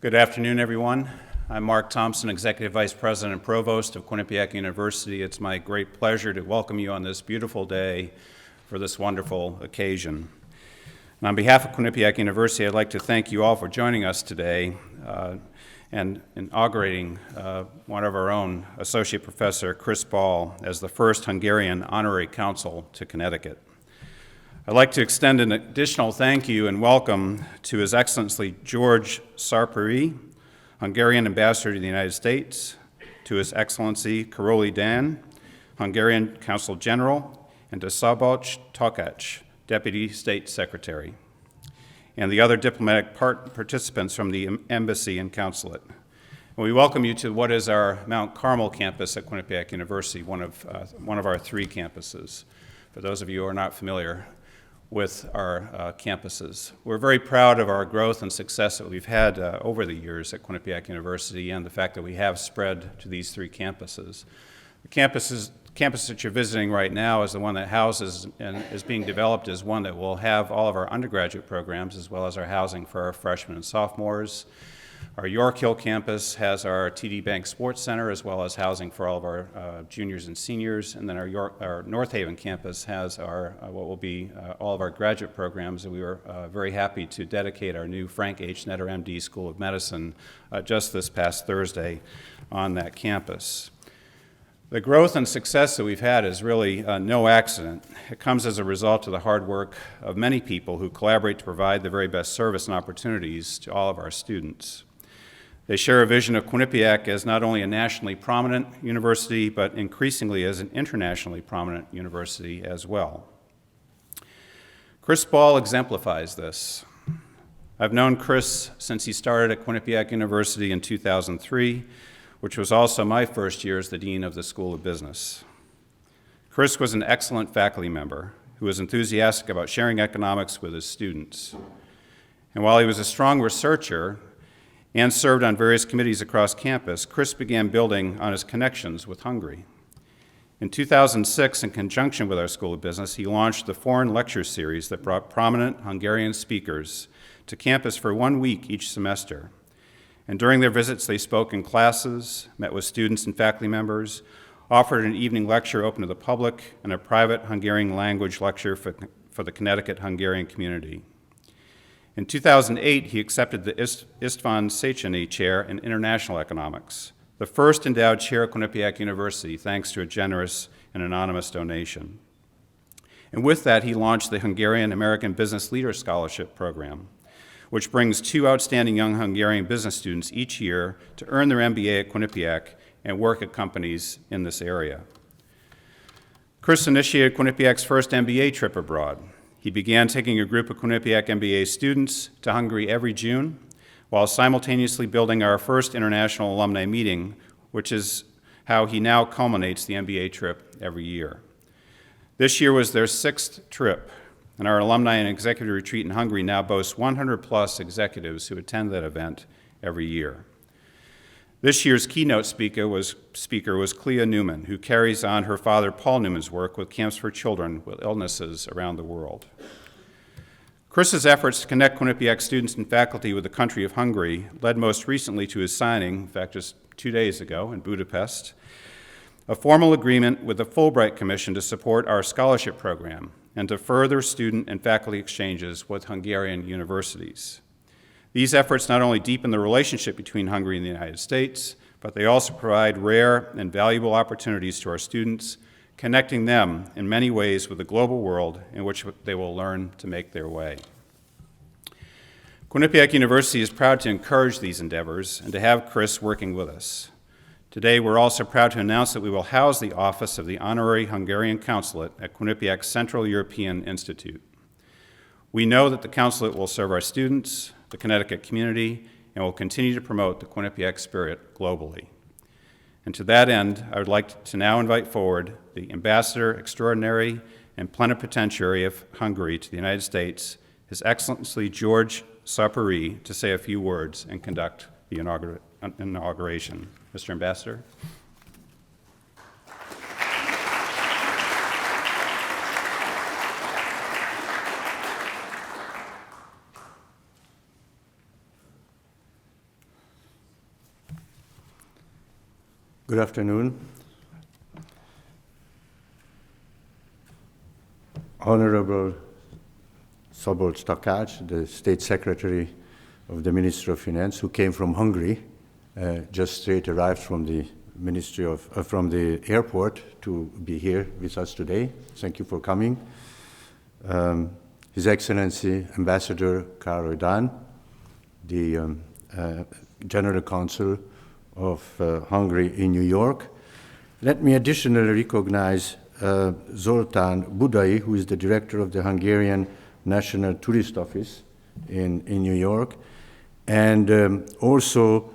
Good afternoon, everyone. I'm Mark Thompson, Executive Vice President and Provost of Quinnipiac University. It's my great pleasure to welcome you on this beautiful day for this wonderful occasion. And on behalf of Quinnipiac University, I'd like to thank you all for joining us today and inaugurating one of our own, Associate Professor Chris Ball, as the first Hungarian Honorary Consul to Connecticut. I'd like to extend an additional thank you and welcome to His Excellency George Sarpuri, Hungarian Ambassador to the United States, to His Excellency Karoli Dan, Hungarian Consul General, and to Szabolcs Takács, Deputy State Secretary, and the other diplomatic participants from the Embassy and Consulate. And we welcome you to what is our Mount Carmel campus at Quinnipiac University, one of our three campuses. For those of you who are not familiar with our campuses. We're very proud of our growth and success that we've had over the years at Quinnipiac University and the fact that we have spread to these three campuses. The campus that you're visiting right now is the one that houses and is being developed as one that will have all of our undergraduate programs as well as our housing for our freshmen and sophomores. Our York Hill campus has our TD Bank Sports Center as well as housing for all of our juniors and seniors. And then our North Haven campus has our what will be all of our graduate programs. And we were very happy to dedicate our new Frank H. Netter MD School of Medicine just this past Thursday on that campus. The growth and success that we've had is really no accident. It comes as a result of the hard work of many people who collaborate to provide the very best service and opportunities to all of our students. They share a vision of Quinnipiac as not only a nationally prominent university, but increasingly as an internationally prominent university as well. Chris Ball exemplifies this. I've known Chris since he started at Quinnipiac University in 2003, which was also my first year as the Dean of the School of Business. Chris was an excellent faculty member who was enthusiastic about sharing economics with his students. And while he was a strong researcher and served on various committees across campus, Chris began building on his connections with Hungary. In 2006, in conjunction with our School of Business, he launched the Foreign Lecture Series that brought prominent Hungarian speakers to campus for 1 week each semester. And during their visits, they spoke in classes, met with students and faculty members, offered an evening lecture open to the public, and a private Hungarian language lecture for the Connecticut Hungarian community. In 2008, he accepted the István Széchenyi Chair in International Economics, the first endowed chair at Quinnipiac University, thanks to a generous and anonymous donation. And with that, he launched the Hungarian American Business Leader Scholarship Program, which brings 2 outstanding young Hungarian business students each year to earn their MBA at Quinnipiac and work at companies in this area. Chris initiated Quinnipiac's first MBA trip abroad. He began taking a group of Quinnipiac MBA students to Hungary every June, while simultaneously building our first international alumni meeting, which is how he now culminates the MBA trip every year. This year was their 6th trip, and our alumni and executive retreat in Hungary now boasts 100+ executives who attend that event every year. This year's keynote speaker was Clea Newman, who carries on her father Paul Newman's work with camps for children with illnesses around the world. Chris's efforts to connect Quinnipiac students and faculty with the country of Hungary led most recently to his signing, in fact just 2 days ago in Budapest, a formal agreement with the Fulbright Commission to support our scholarship program and to further student and faculty exchanges with Hungarian universities. These efforts not only deepen the relationship between Hungary and the United States, but they also provide rare and valuable opportunities to our students, connecting them in many ways with the global world in which they will learn to make their way. Quinnipiac University is proud to encourage these endeavors and to have Chris working with us. Today, we're also proud to announce that we will house the office of the Honorary Hungarian Consulate at Quinnipiac's Central European Institute. We know that the consulate will serve our students, the Connecticut community, and will continue to promote the Quinnipiac spirit globally. And to that end, I would like to now invite forward the Ambassador Extraordinary and Plenipotentiary of Hungary to the United States, His Excellency George Sarpuri, to say a few words and conduct the inauguration. Mr. Ambassador. Good afternoon. Honorable Szabolcs Takács, the State Secretary of the Ministry of Finance, who came from Hungary, just straight arrived from the from the airport to be here with us today. Thank you for coming. His Excellency Ambassador Károly Dán, the General Consul of Hungary in New York. Let me additionally recognize Zoltán Budai, who is the director of the Hungarian National Tourist Office in New York, and also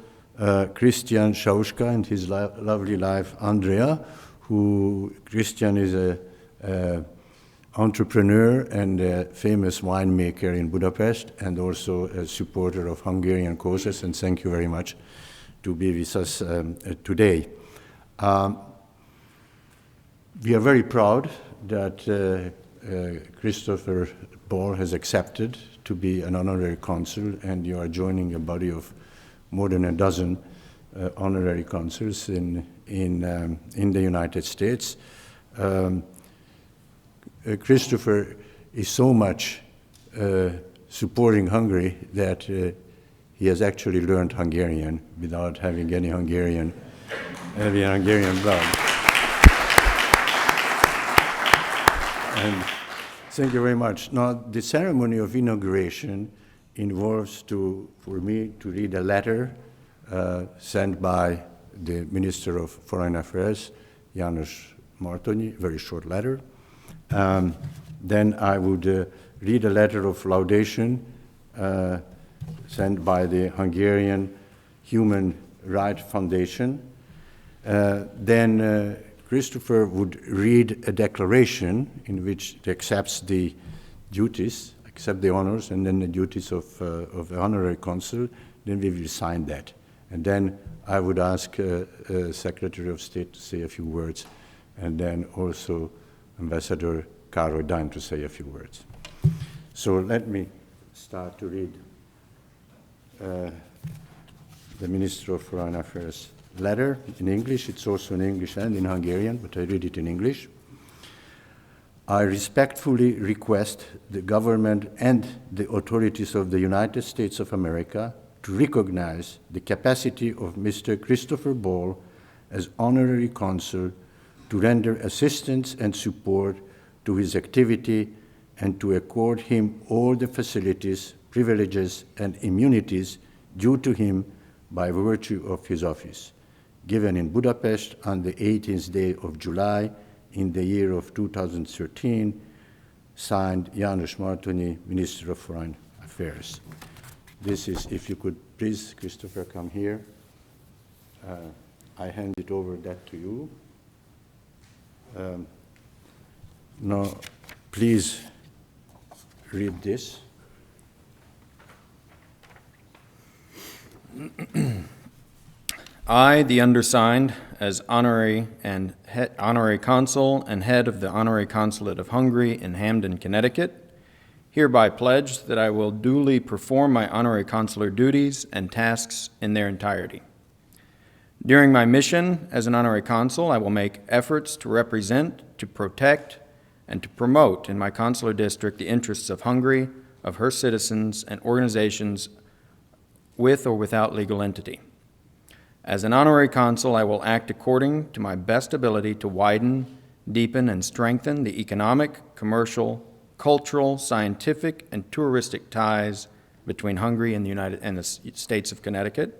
Christian Sauska and his lovely wife Andrea, who Christian is a entrepreneur and a famous winemaker in Budapest, and also a supporter of Hungarian causes, and thank you very much to be with us today. We are very proud that Christopher Ball has accepted to be an honorary consul, and you are joining a body of more than a dozen honorary consuls in the United States. Christopher is so much supporting Hungary that he has actually learned Hungarian without having any Hungarian blood. And thank you very much. Now, the ceremony of inauguration involves for me to read a letter sent by the Minister of Foreign Affairs, János Martonyi, very short letter. Then I would read a letter of laudation sent by the Hungarian Human Rights Foundation. Then Christopher would read a declaration in which he accepts the duties, accept the honors, and then the duties of the honorary consul. Then we will sign that. And then I would ask Secretary of State to say a few words, and then also Ambassador Károly Dán to say a few words. So let me start to read the Minister of Foreign Affairs letter in English. It's also in English and in Hungarian, but I read it in English. I respectfully request the government and the authorities of the United States of America to recognize the capacity of Mr. Christopher Ball as honorary consul to render assistance and support to his activity and to accord him all the facilities, privileges, and immunities due to him by virtue of his office, given in Budapest on the 18th day of July in the year of 2013, signed János Martonyi, Minister of Foreign Affairs. This is, if you could please, Christopher, come here. I hand it over that to you. Now, please read this. I, the undersigned, as honorary consul and head of the Honorary Consulate of Hungary in Hamden, Connecticut, hereby pledge that I will duly perform my honorary consular duties and tasks in their entirety. During my mission as an honorary consul, I will make efforts to represent, to protect, and to promote in my consular district the interests of Hungary, of her citizens, and organizations with or without legal entity. As an honorary consul, I will act according to my best ability to widen, deepen, and strengthen the economic, commercial, cultural, scientific, and touristic ties between Hungary and the states of Connecticut.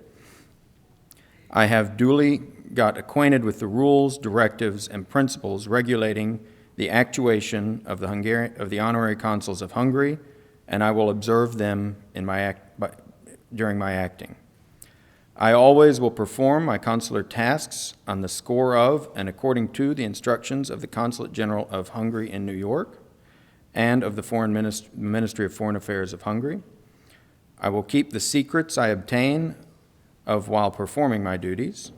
I have duly got acquainted with the rules, directives, and principles regulating the actuation of the honorary consuls of Hungary, and I will observe them during my acting. I always will perform my consular tasks on the score of and according to the instructions of the Consulate General of Hungary in New York and of the Ministry of Foreign Affairs of Hungary. I will keep the secrets I obtain while performing my duties.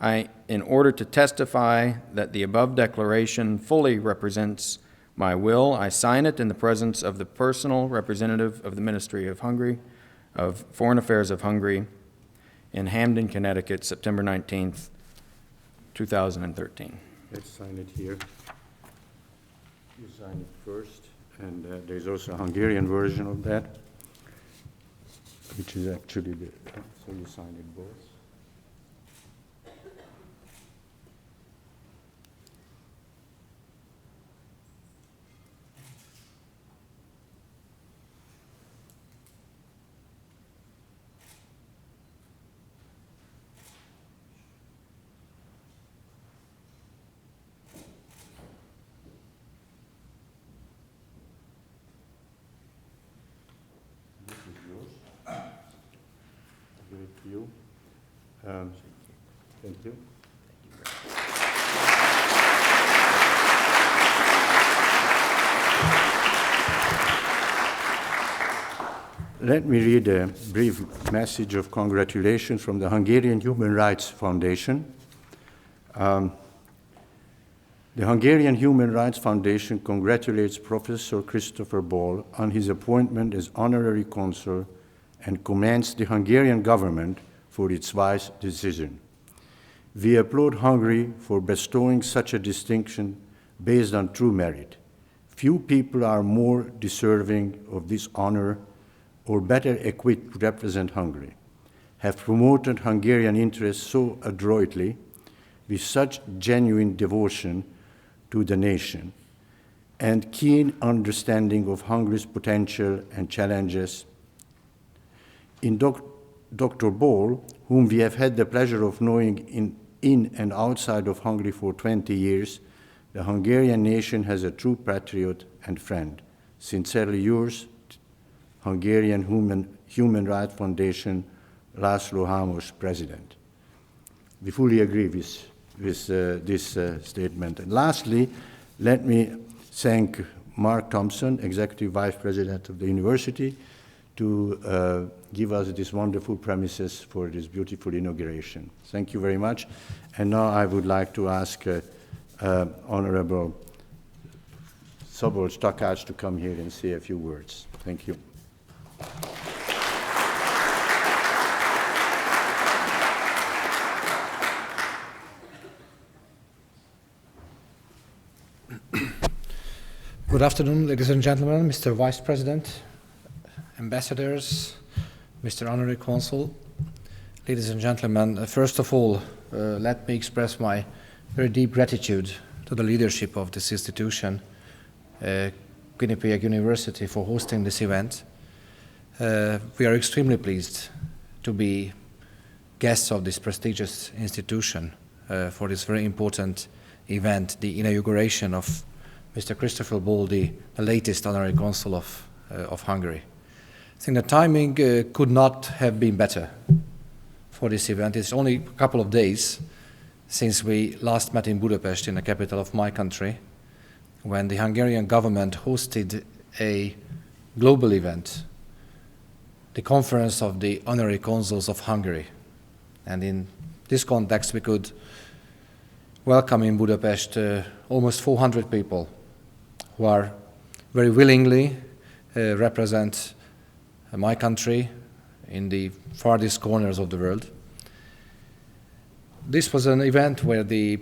In order to testify that the above declaration fully represents my will, I sign it in the presence of the personal representative of the Ministry of Foreign Affairs of Hungary in Hamden, Connecticut, September 19th, 2013. Let's sign it here. You sign it first, and there's also a Hungarian version of that, which is actually the, so you sign it both. You. Thank you. Let me read a brief message of congratulations from the Hungarian Human Rights Foundation. The Hungarian Human Rights Foundation congratulates Professor Christopher Ball on his appointment as Honorary Consul and commends the Hungarian government for its wise decision. We applaud Hungary for bestowing such a distinction based on true merit. Few people are more deserving of this honor or better equipped to represent Hungary, have promoted Hungarian interests so adroitly, with such genuine devotion to the nation, and keen understanding of Hungary's potential and challenges. In Dr. Ball, whom we have had the pleasure of knowing in and outside of Hungary for 20 years, the Hungarian nation has a true patriot and friend. Sincerely yours, Hungarian Human Rights Foundation, László Hámos, President. We fully agree with this statement. And lastly, let me thank Mark Thompson, Executive Vice President of the University, to give us these wonderful premises for this beautiful inauguration. Thank you very much. And now I would like to ask Honorable Szabolcs Takács to come here and say a few words. Thank you. Good afternoon, ladies and gentlemen, Mr. Vice President, ambassadors, Mr. Honorary Consul. Ladies and gentlemen, first of all, let me express my very deep gratitude to the leadership of this institution, Quinnipiac University, for hosting this event. We are extremely pleased to be guests of this prestigious institution for this very important event, the inauguration of Mr. Christopher Ball, the latest Honorary Consul of Hungary. I think the timing could not have been better for this event. It's only a couple of days since we last met in Budapest, in the capital of my country, when the Hungarian government hosted a global event, the Conference of the Honorary Consuls of Hungary. And in this context, we could welcome in Budapest almost 400 people who are very willingly represent my country in the farthest corners of the world. This was an event where the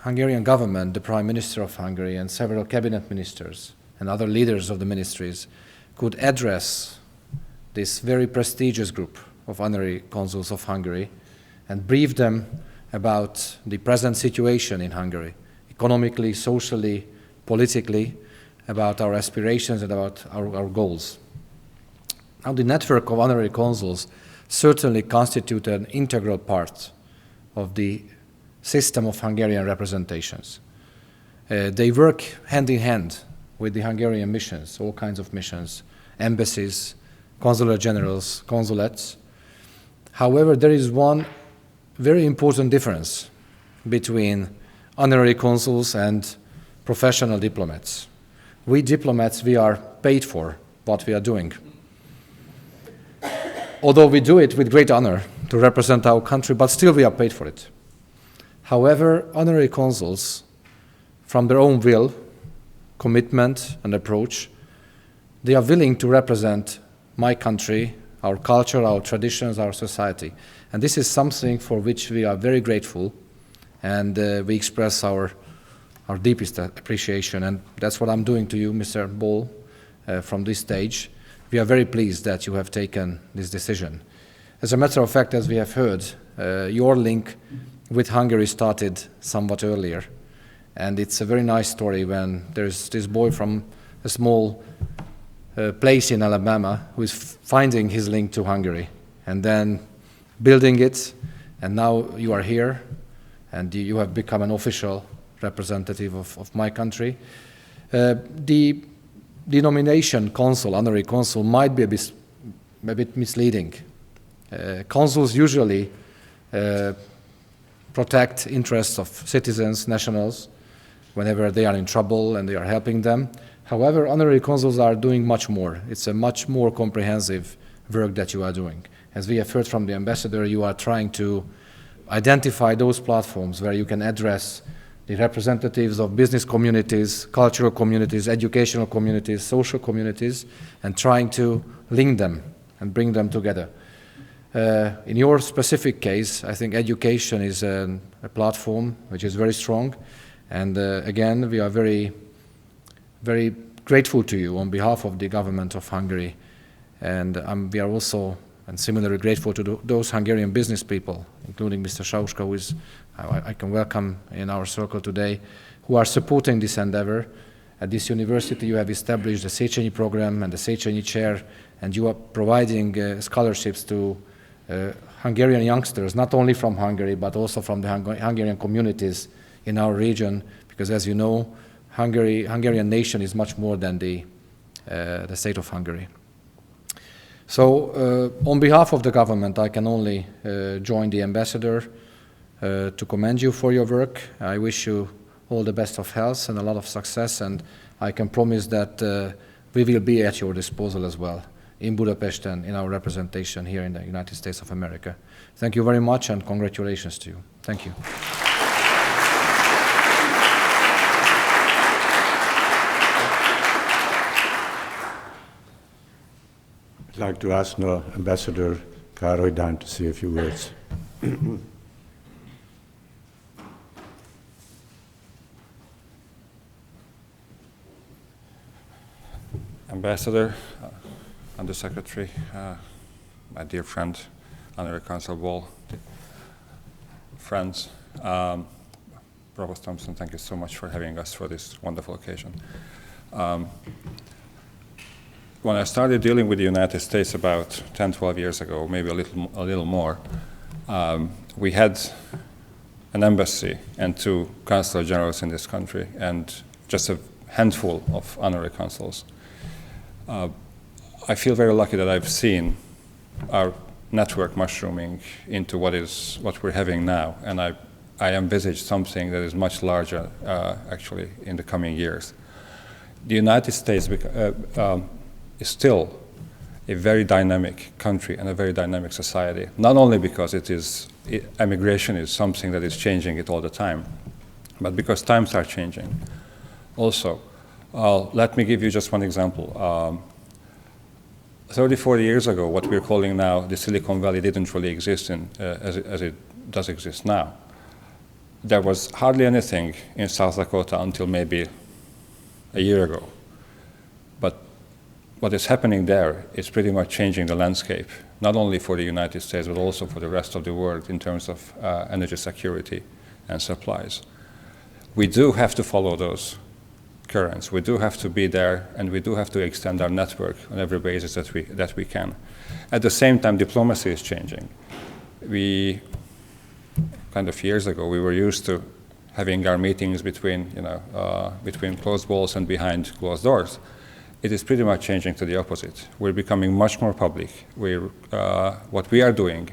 Hungarian government, the Prime Minister of Hungary, and several cabinet ministers and other leaders of the ministries could address this very prestigious group of honorary consuls of Hungary and brief them about the present situation in Hungary, economically, socially, politically, about our aspirations and about our goals. Now, the network of honorary consuls certainly constitute an integral part of the system of Hungarian representations. They work hand in hand with the Hungarian missions, all kinds of missions, embassies, consular generals, consulates. However, there is one very important difference between honorary consuls and professional diplomats. We diplomats, we are paid for what we are doing. Although we do it with great honor to represent our country, but still we are paid for it. However, honorary consuls, from their own will, commitment, and approach, they are willing to represent my country, our culture, our traditions, our society. And this is something for which we are very grateful and we express our deepest appreciation. And that's what I'm doing to you, Mr. Ball, from this stage. We are very pleased that you have taken this decision. As a matter of fact, as we have heard, your link with Hungary started somewhat earlier. And it's a very nice story when there's this boy from a small place in Alabama who is finding his link to Hungary and then building it, and now you are here and you have become an official representative of my country. The denomination consul, honorary consul, might be a bit misleading. Consuls usually protect interests of citizens, nationals, whenever they are in trouble and they are helping them. However, honorary consuls are doing much more. It's a much more comprehensive work that you are doing. As we have heard from the ambassador, you are trying to identify those platforms where you can address the representatives of business communities, cultural communities, educational communities, social communities, and trying to link them and bring them together. In your specific case, I think education is a platform which is very strong. And again, we are very, very grateful to you on behalf of the government of Hungary. And we are also, and similarly grateful to those Hungarian business people, including Mr. Sauska, who is, I can welcome in our circle today, who are supporting this endeavor. At this university, you have established the Széchenyi program and the Széchenyi chair, and you are providing scholarships to Hungarian youngsters, not only from Hungary, but also from the Hungarian communities in our region, because as you know, Hungarian nation is much more than the state of Hungary. So on behalf of the government, I can only join the ambassador to commend you for your work. I wish you all the best of health and a lot of success, and I can promise that we will be at your disposal as well in Budapest and in our representation here in the United States of America. Thank you very much, and congratulations to you. Thank you. I'd like to ask now Ambassador Károly Dán to say a few words. Ambassador, Undersecretary, my dear friend, Honorary Consul Ball, friends, Provost Thompson, thank you so much for having us for this wonderful occasion. When I started dealing with the United States about 10, 12 years ago, maybe a little more, we had an embassy and 2 consular generals in this country and just a handful of honorary consuls. I feel very lucky that I've seen our network mushrooming into what we're having now, and I envisage something that is much larger actually in the coming years. The United States is still a very dynamic country and a very dynamic society, not only because immigration is something that is changing it all the time, but because times are changing. Also, let me give you just one example. 30, 40 years ago, what we're calling now the Silicon Valley didn't really exist as it does exist now. There was hardly anything in South Dakota until maybe a year ago. But what is happening there is pretty much changing the landscape, not only for the United States, but also for the rest of the world in terms of energy security and supplies. We do have to follow those currents. We do have to be there, and we do have to extend our network on every basis that we can. At the same time, diplomacy is changing. Kind of years ago, we were used to having our meetings between closed walls and behind closed doors. It is pretty much changing to the opposite. We're becoming much more public. What we are doing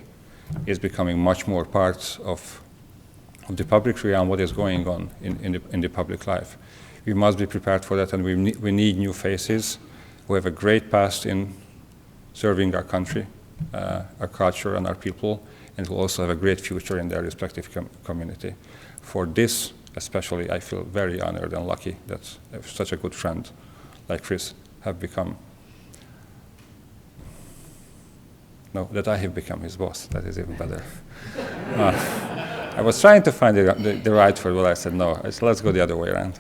is becoming much more part of the public realm, what is going on in the public life. We must be prepared for that, and we need new faces who have a great past in serving our country, our culture, and our people, and who also have a great future in their respective community. For this, especially, I feel very honored and lucky that such a good friend like Chris that I have become his boss. That is even better. I was trying to find the right word, but I said no. Let's go the other way around.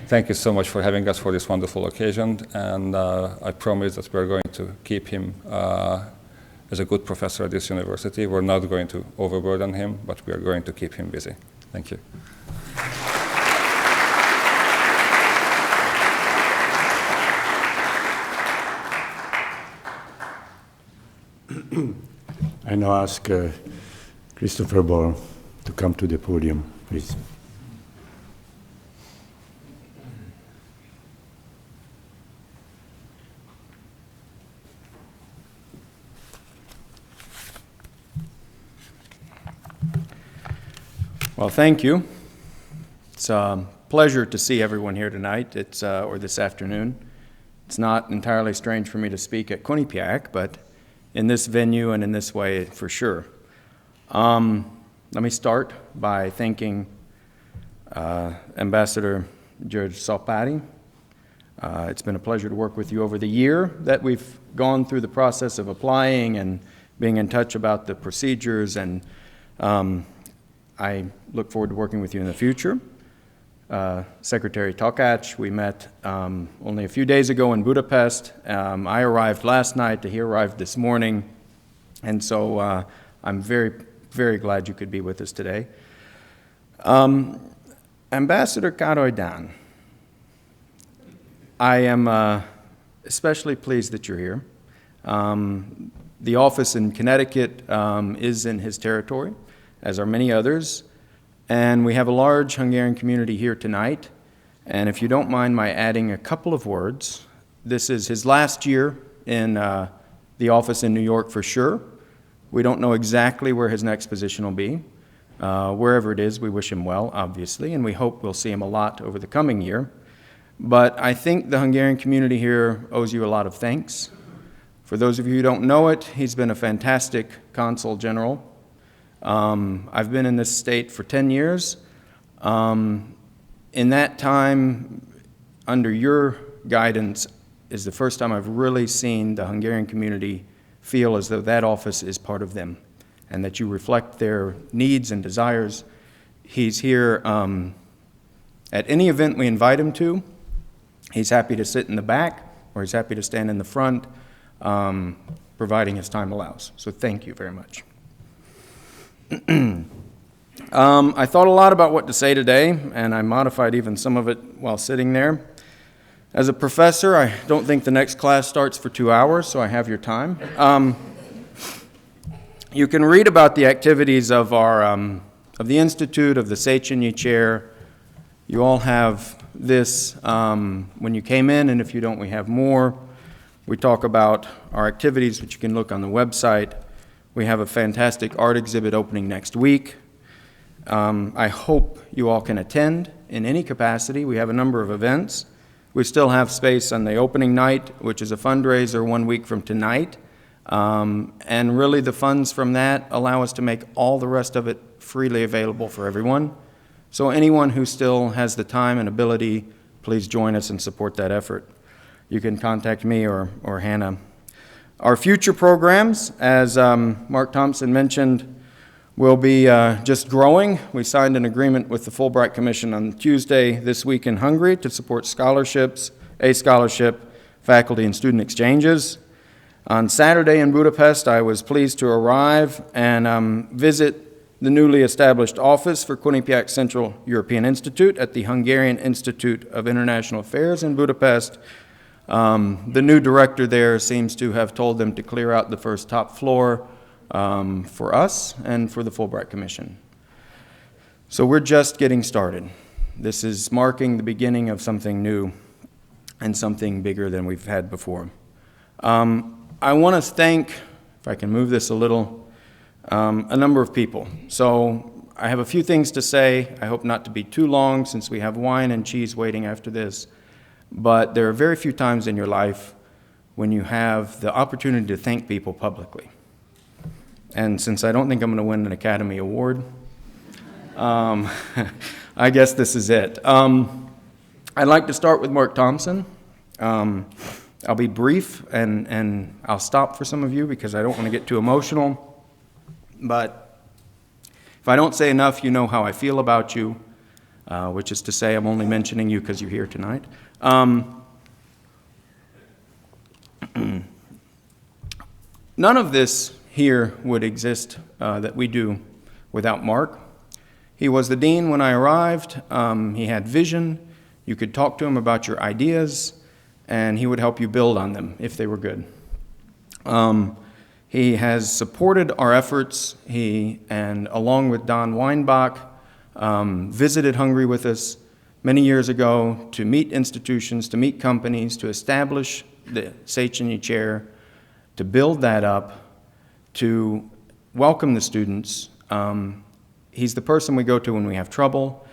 Thank you so much for having us for this wonderful occasion, and I promise that we're going to keep him as a good professor at this university. We're not going to overburden him, but we are going to keep him busy. Thank you. I now ask Christopher Ball to come to the podium, please. Well, thank you. It's a pleasure to see everyone here tonight, or this afternoon. It's not entirely strange for me to speak at Quinnipiac, but in this venue and in this way, for sure. Let me start by thanking Ambassador George Salpati. It's been a pleasure to work with you over the year that we've gone through the process of applying and being in touch about the procedures, and I look forward to working with you in the future. Secretary Tokac, we met only a few days ago in Budapest. I arrived last night, he arrived this morning, and so I'm very, very glad you could be with us today. Ambassador Károly, I am especially pleased that you're here. The office in Connecticut is in his territory, as are many others. And we have a large Hungarian community here tonight. And if you don't mind my adding a couple of words, this is his last year in the office in New York for sure. We don't know exactly where his next position will be. Wherever it is, we wish him well, obviously, and we hope we'll see him a lot over the coming year. But I think the Hungarian community here owes you a lot of thanks. For those of you who don't know it, he's been a fantastic consul general. I've been in this state for 10 years. In that time, under your guidance, is the first time I've really seen the Hungarian community feel as though that office is part of them and that you reflect their needs and desires. He's here at any event we invite him to. He's happy to sit in the back or he's happy to stand in the front, providing his time allows. So thank you very much. I thought a lot about what to say today, and I modified even some of it while sitting there. As a professor, I don't think the next class starts for 2 hours, so I have your time. You can read about the activities of our of the Institute, of the Sechenyi Chair. You all have this when you came in, and if you don't, we have more. We talk about our activities, which you can look on the website. We have a fantastic art exhibit opening next week. I hope you all can attend in any capacity. We have a number of events. We still have space on the opening night, which is a fundraiser 1 week from tonight. And really the funds from that allow us to make all the rest of it freely available for everyone. So anyone who still has the time and ability, please join us and support that effort. You can contact me or Hannah. Our future programs, as Mark Thompson mentioned, will be just growing. We signed an agreement with the Fulbright Commission on Tuesday this week in Hungary to support scholarships, a scholarship, faculty and student exchanges. On Saturday in Budapest, I was pleased to arrive and visit the newly established office for Quinnipiac Central European Institute at the Hungarian Institute of International Affairs in Budapest. The new director there seems to have told them to clear out the first top floor for us and for the Fulbright Commission. So we're just getting started. This is marking the beginning of something new and something bigger than we've had before. I want to thank, if I can move this a little, a number of people. So I have a few things to say. I hope not to be too long since we have wine and cheese waiting after this. But there are very few times in your life when you have the opportunity to thank people publicly. And since I don't think I'm going to win an Academy Award, I guess this is it. I'd like to start with Mark Thompson. I'll be brief, and I'll stop for some of you because I don't want to get too emotional. But if I don't say enough, you know how I feel about you, which is to say I'm only mentioning you because you're here tonight. None of this here would exist that we do without Mark. He was the dean when I arrived. He had vision. You could talk to him about your ideas, and he would help you build on them if they were good. He has supported our efforts. He, and along with Don Weinbach, visited Hungary with us many years ago to meet institutions, to meet companies, to establish the Széchenyi chair, to build that up, to welcome the students. He's the person we go to when we have trouble.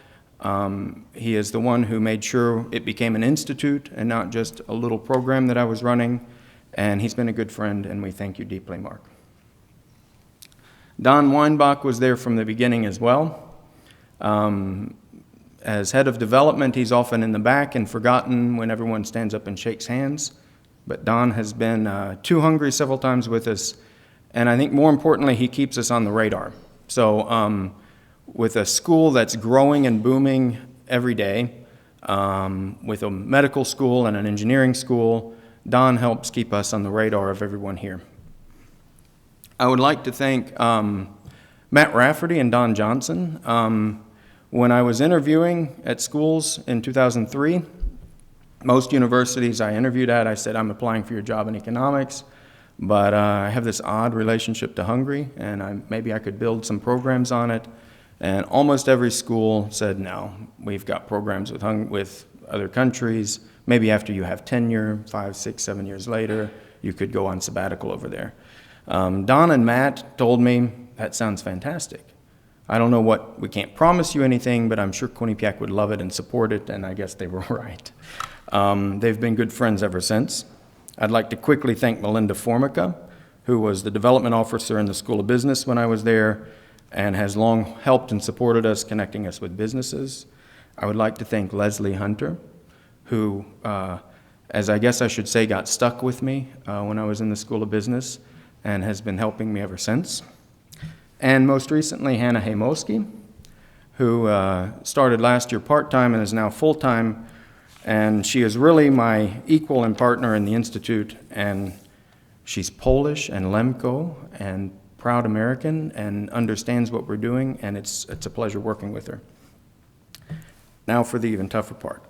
He is the one who made sure it became an institute and not just a little program that I was running. And he's been a good friend, and we thank you deeply, Mark. Don Weinbach was there from the beginning as well. As head of development, he's often in the back and forgotten when everyone stands up and shakes hands. But Don has been to Hungary several times with us, and I think more importantly, he keeps us on the radar. So with a school that's growing and booming every day, with a medical school and an engineering school, Don helps keep us on the radar of everyone here. I would like to thank Matt Rafferty and Don Johnson. When I was interviewing at schools in 2003, most universities I interviewed at, I said, I'm applying for your job in economics, but I have this odd relationship to Hungary, and maybe I could build some programs on it. And almost every school said, no, we've got programs with other countries. Maybe after you have tenure, 5, 6, 7 years later, you could go on sabbatical over there. Don and Matt told me, that sounds fantastic. I don't know we can't promise you anything, but I'm sure Quinnipiac would love it and support it, and I guess they were right. They've been good friends ever since. I'd like to quickly thank Melinda Formica, who was the development officer in the School of Business when I was there, and has long helped and supported us, connecting us with businesses. I would like to thank Leslie Hunter, who, as I guess I should say, got stuck with me when I was in the School of Business and has been helping me ever since. And most recently, Hannah Haymoski, who started last year part-time and is now full-time, and she is really my equal and partner in the Institute, and she's Polish and Lemko and proud American and understands what we're doing, and it's a pleasure working with her. Now for the even tougher part.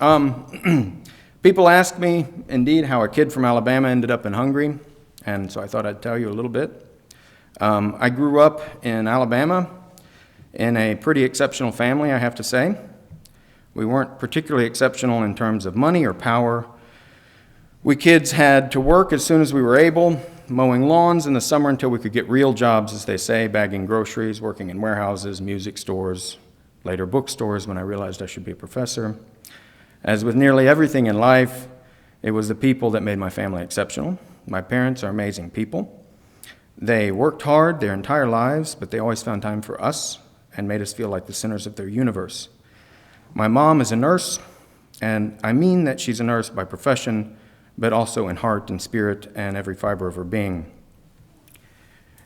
People ask me, indeed, how a kid from Alabama ended up in Hungary, and so I thought I'd tell you a little bit. I grew up in Alabama in a pretty exceptional family, I have to say. We weren't particularly exceptional in terms of money or power. We kids had to work as soon as we were able, mowing lawns in the summer until we could get real jobs, as they say, bagging groceries, working in warehouses, music stores, later bookstores when I realized I should be a professor. As with nearly everything in life, it was the people that made my family exceptional. My parents are amazing people. They worked hard their entire lives, but they always found time for us and made us feel like the centers of their universe. My mom is a nurse, and I mean that she's a nurse by profession, but also in heart and spirit and every fiber of her being.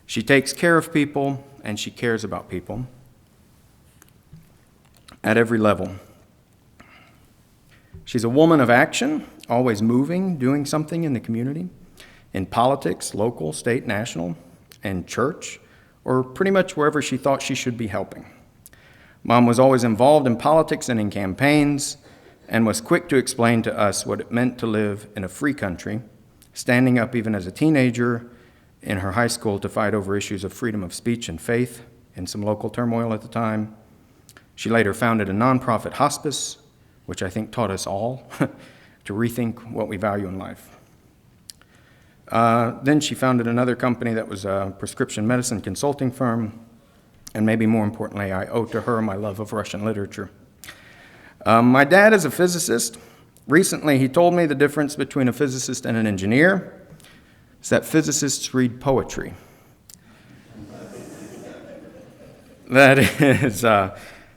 She takes care of people, and she cares about people at every level. She's a woman of action, always moving, doing something in the community, in politics, local, state, national, and church, or pretty much wherever she thought she should be helping. Mom was always involved in politics and in campaigns, and was quick to explain to us what it meant to live in a free country, standing up even as a teenager in her high school to fight over issues of freedom of speech and faith in some local turmoil at the time. She later founded a nonprofit hospice, which I think taught us all to rethink what we value in life. Then she founded another company that was a prescription medicine consulting firm, and maybe more importantly, I owe to her my love of Russian literature. My dad is a physicist. Recently, he told me the difference between a physicist and an engineer is that physicists read poetry.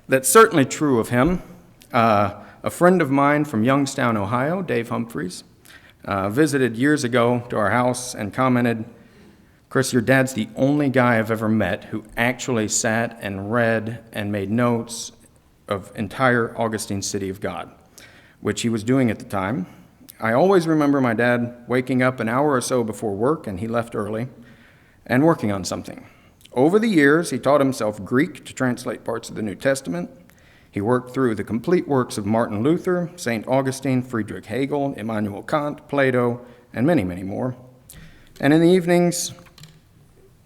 That's certainly true of him. A friend of mine from Youngstown, Ohio, Dave Humphreys, visited years ago to our house and commented, course, your dad's the only guy I've ever met who actually sat and read and made notes of entire Augustine City of God, which he was doing at the time. I always remember my dad waking up an hour or so before work, and he left early, and working on something. Over the years, he taught himself Greek to translate parts of the New Testament. He worked through the complete works of Martin Luther, St. Augustine, Friedrich Hegel, Immanuel Kant, Plato, and many, many more. And in the evenings,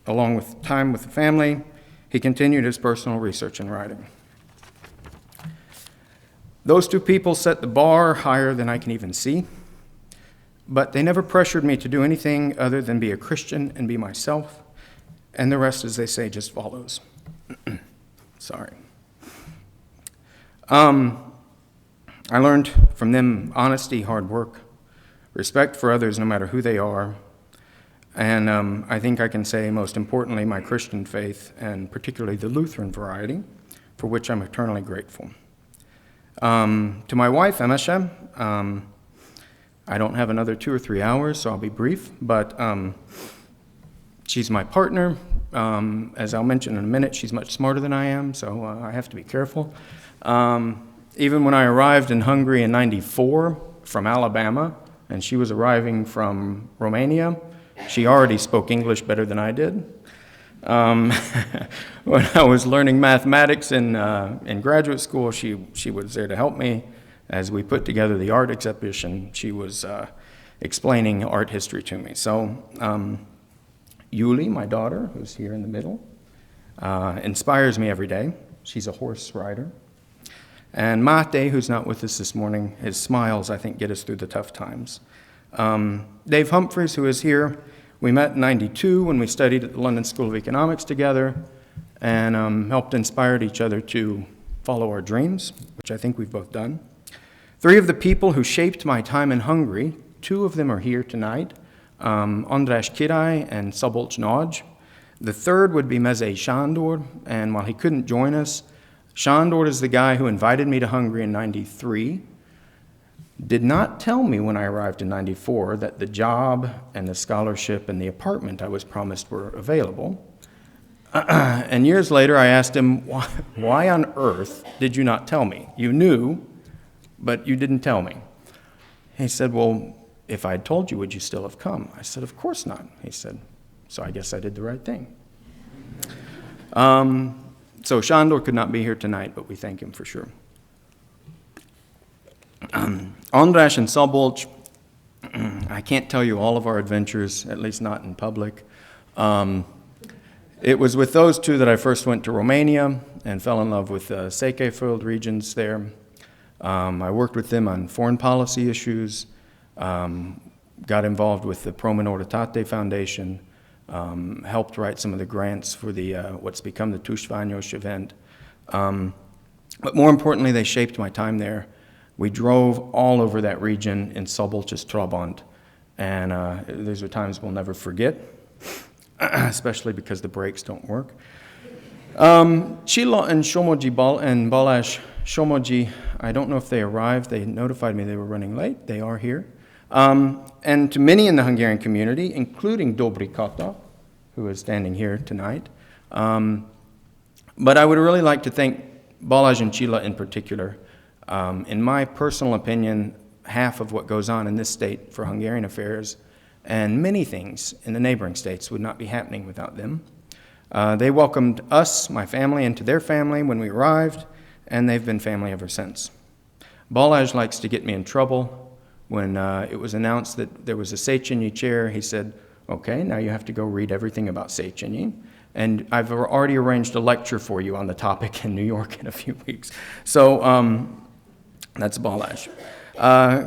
along with time with the family, he continued his personal research and writing. Those two people set the bar higher than I can even see, but they never pressured me to do anything other than be a Christian and be myself, and the rest, as they say, just follows. Sorry. I learned from them honesty, hard work, respect for others no matter who they are, and I think I can say, most importantly, my Christian faith, and particularly the Lutheran variety, for which I'm eternally grateful. To my wife, Emesha, I don't have another 2 or 3 hours, so I'll be brief, but she's my partner. As I'll mention in a minute, she's much smarter than I am, so I have to be careful. Even when I arrived in Hungary in '94 from Alabama, and she was arriving from Romania, she already spoke English better than I did. When I was learning mathematics in graduate school, she was there to help me. As we put together the art exhibition, she was explaining art history to me. So Yuli, my daughter, who's here in the middle, inspires me every day. She's a horse rider. And Mate, who's not with us this morning, his smiles, I think, get us through the tough times. Dave Humphreys, who is here, we met in '92 when we studied at the London School of Economics together and helped inspire each other to follow our dreams, which I think we've both done. 3 of the people who shaped my time in Hungary, 2 of them are here tonight, András Király and Szabolcs Nagy. The third would be Mezei Sándor, and while he couldn't join us, Sándor is the guy who invited me to Hungary in '93, did not tell me when I arrived in '94 that the job and the scholarship and the apartment I was promised were available. And years later, I asked him, why on earth did you not tell me? You knew, but you didn't tell me. He said, well, if I'd told you, would you still have come? I said, of course not. He said, so I guess I did the right thing. So Sándor could not be here tonight, but we thank him for sure. András and Szabolcs, I can't tell you all of our adventures, at least not in public. It was with those 2 that I first went to Romania and fell in love with the Székelyföld regions there. I worked with them on foreign policy issues, got involved with the Pro Minoritate Foundation, helped write some of the grants for the what's become the Tusványos event. But more importantly, they shaped my time there. We drove all over that region in Szabolcs's Trabant, and those are times we'll never forget, especially because the brakes don't work. Csilla and Somogy and Balázs Somogy, I don't know if they arrived. They notified me they were running late. They are here. And to many in the Hungarian community, including Dobry Kata, who is standing here tonight. But I would really like to thank Balázs and Csilla in particular. In my personal opinion, half of what goes on in this state for Hungarian affairs and many things in the neighboring states would not be happening without them. They welcomed us, my family, into their family when we arrived, and they've been family ever since. Balázs likes to get me in trouble. When it was announced that there was a Széchenyi chair, he said, okay, now you have to go read everything about Széchenyi. And I've already arranged a lecture for you on the topic in New York in a few weeks. So that's Balázs.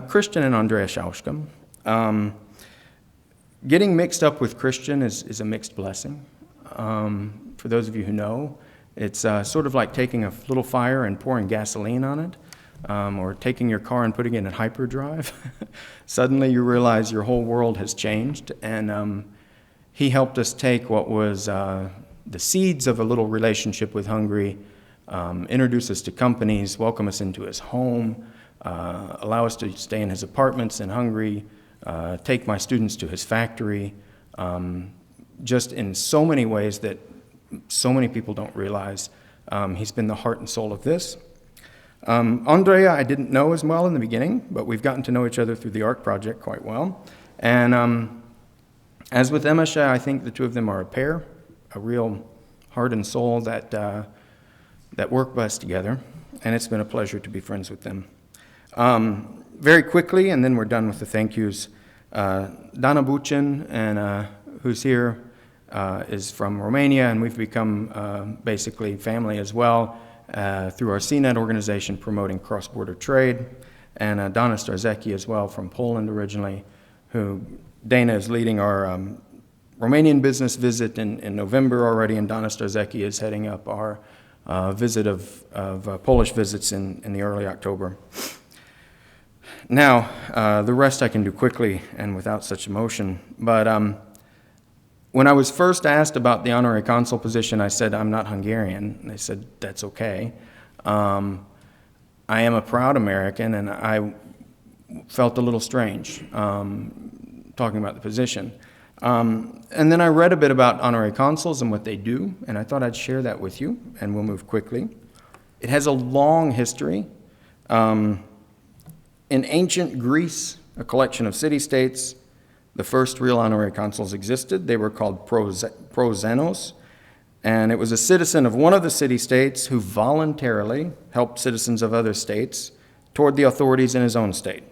Christian and András Auskam. Getting mixed up with Christian is a mixed blessing. For those of you who know, it's sort of like taking a little fire and pouring gasoline on it, or taking your car and putting it in hyperdrive. Suddenly you realize your whole world has changed, and he helped us take what was the seeds of a little relationship with Hungary, introduce us to companies, welcome us into his home, allow us to stay in his apartments in Hungary, take my students to his factory, just in so many ways that so many people don't realize. He's been the heart and soul of this. Andrea, I didn't know as well in the beginning, but we've gotten to know each other through the ARC project quite well. And as with Emesha, I think the two of them are a pair, a real heart and soul that work best together, and it's been a pleasure to be friends with them. Very quickly, and then we're done with the thank yous, Dana Bucin, and who's here, is from Romania, and we've become basically family as well through our CNET organization promoting cross-border trade, and Dana Starzecki as well from Poland originally, who Dana is leading our Romanian business visit in November already, and Dana Starzecki is heading up our visit of Polish visits in the early October. Now, the rest I can do quickly and without such emotion, but when I was first asked about the honorary consul position, I said, I'm not Hungarian. And they said, that's okay. I am a proud American, and I felt a little strange talking about the position. And then I read a bit about honorary consuls and what they do, and I thought I'd share that with you, and we'll move quickly. It has a long history. In ancient Greece, a collection of city-states, the first real honorary consuls existed. They were called proxenos, and it was a citizen of one of the city-states who voluntarily helped citizens of other states toward the authorities in his own state.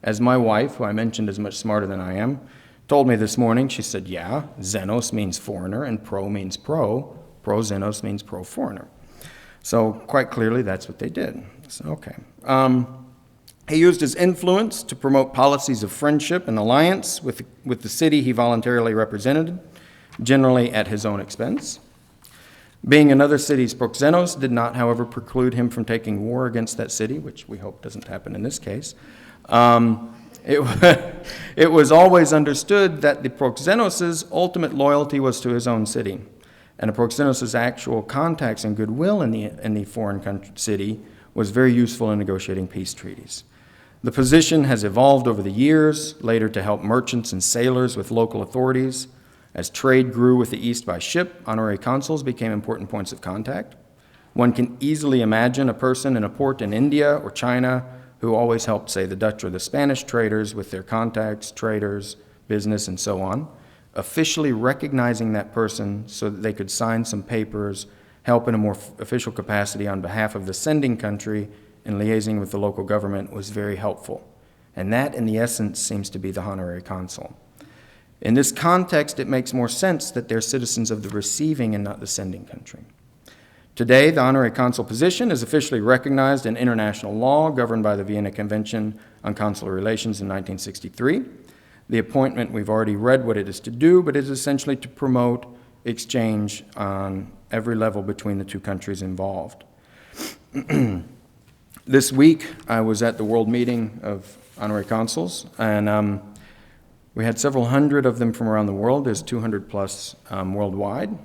As my wife, who I mentioned is much smarter than I am, told me this morning, she said, yeah, xenos means foreigner, and pro means pro-xenos means pro-foreigner. So quite clearly, that's what they did. So, okay. He used his influence to promote policies of friendship and alliance with the city he voluntarily represented, generally at his own expense. Being another city's proxenos did not, however, preclude him from taking war against that city, which we hope doesn't happen in this case. It was always understood that the proxenos' ultimate loyalty was to his own city, and a proxenos' actual contacts and goodwill in the foreign city was very useful in negotiating peace treaties. The position has evolved over the years, later to help merchants and sailors with local authorities. As trade grew with the East by ship, honorary consuls became important points of contact. One can easily imagine a person in a port in India or China who always helped, say, the Dutch or the Spanish traders with their contacts, traders, business, and so on, officially recognizing that person so that they could sign some papers, help in a more official capacity on behalf of the sending country in liaising with the local government was very helpful. And that, in the essence, seems to be the honorary consul. In this context, it makes more sense that they're citizens of the receiving and not the sending country. Today, the honorary consul position is officially recognized in international law governed by the Vienna Convention on Consular Relations in 1963. The appointment, we've already read what it is to do, but it is essentially to promote exchange on every level between the two countries involved. This week, I was at the World Meeting of Honorary Consuls, and we had several hundred of them from around the world. There's 200 plus worldwide.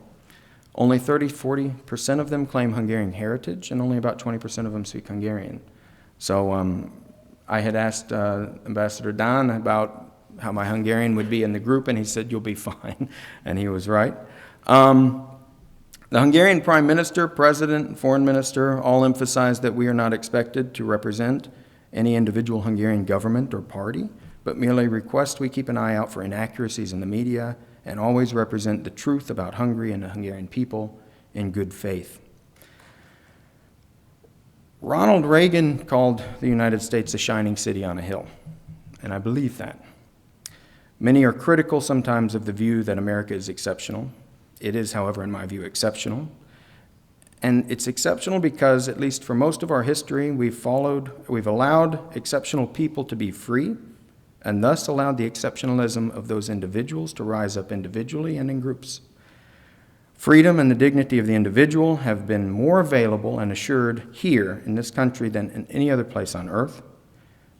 Only 40% of them claim Hungarian heritage, and only about 20% of them speak Hungarian. So I had asked Ambassador Dan about how my Hungarian would be in the group, and he said, you'll be fine, and he was right. The Hungarian Prime Minister, President, and Foreign Minister all emphasized that we are not expected to represent any individual Hungarian government or party, but merely request we keep an eye out for inaccuracies in the media and always represent the truth about Hungary and the Hungarian people in good faith. Ronald Reagan called the United States a shining city on a hill, and I believe that. Many are critical sometimes of the view that America is exceptional. It is, however, in my view, exceptional. And it's exceptional because, at least for most of our history, we've allowed exceptional people to be free, and thus allowed the exceptionalism of those individuals to rise up individually and in groups. Freedom and the dignity of the individual have been more available and assured here in this country than in any other place on earth,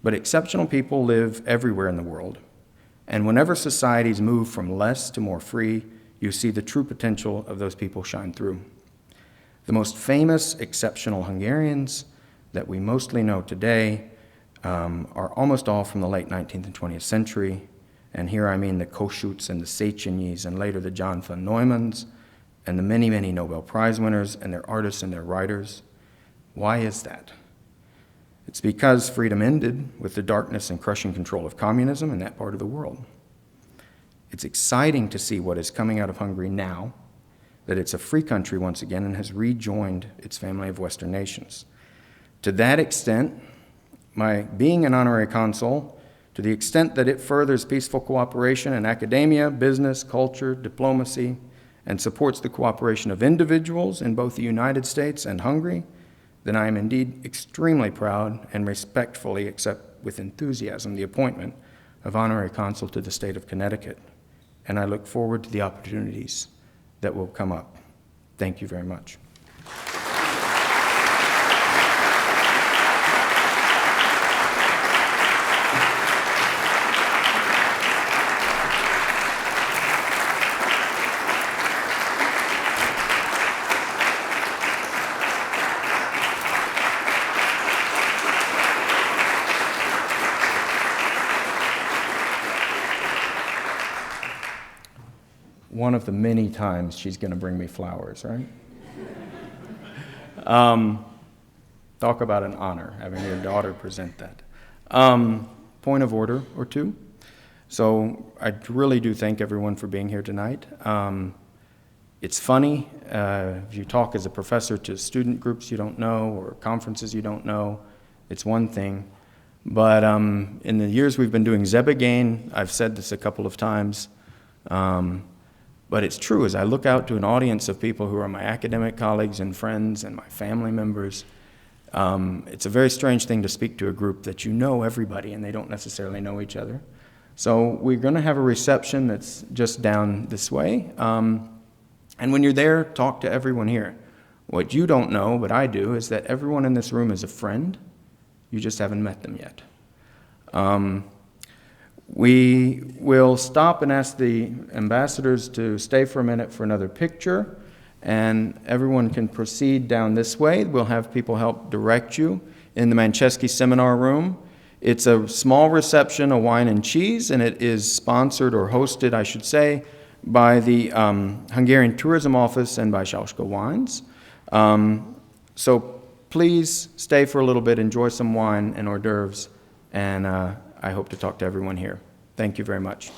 but exceptional people live everywhere in the world. And whenever societies move from less to more free, you see the true potential of those people shine through. The most famous exceptional Hungarians that we mostly know today are almost all from the late 19th and 20th century, And here I mean the Koschutz and the Széchenyis, and later the John von Neumanns, and the many, many Nobel Prize winners, and their artists and their writers. Why is that? It's because freedom ended with the darkness and crushing control of communism in that part of the world. It's exciting to see what is coming out of Hungary now, that it's a free country once again and has rejoined its family of Western nations. To that extent, my being an honorary consul, to the extent that it furthers peaceful cooperation in academia, business, culture, diplomacy, and supports the cooperation of individuals in both the United States and Hungary, then I am indeed extremely proud and respectfully accept with enthusiasm the appointment of Honorary Consul to the state of Connecticut. And I look forward to the opportunities that will come up. Thank you very much. One of the many times she's going to bring me flowers, right? Talk about an honor, having your daughter present that. Point of order or two. So I really do thank everyone for being here tonight. It's funny, if you talk as a professor to student groups you don't know or conferences you don't know, it's one thing. But in the years we've been doing Zebagain, I've said this a couple of times, but it's true, as I look out to an audience of people who are my academic colleagues and friends and my family members, it's a very strange thing to speak to a group that you know everybody and they don't necessarily know each other. So we're going to have a reception that's just down this way. And when you're there, talk to everyone here. What you don't know, but I do, is that everyone in this room is a friend. You just haven't met them yet. We will stop and ask the ambassadors to stay for a minute for another picture, and everyone can proceed down this way. We'll have people help direct you in the Manchesky Seminar Room. It's a small reception, a wine and cheese, and it is sponsored or hosted, I should say, by the Hungarian Tourism Office and by Szauska Wines. So please stay for a little bit, enjoy some wine and hors d'oeuvres, and I hope to talk to everyone here. Thank you very much.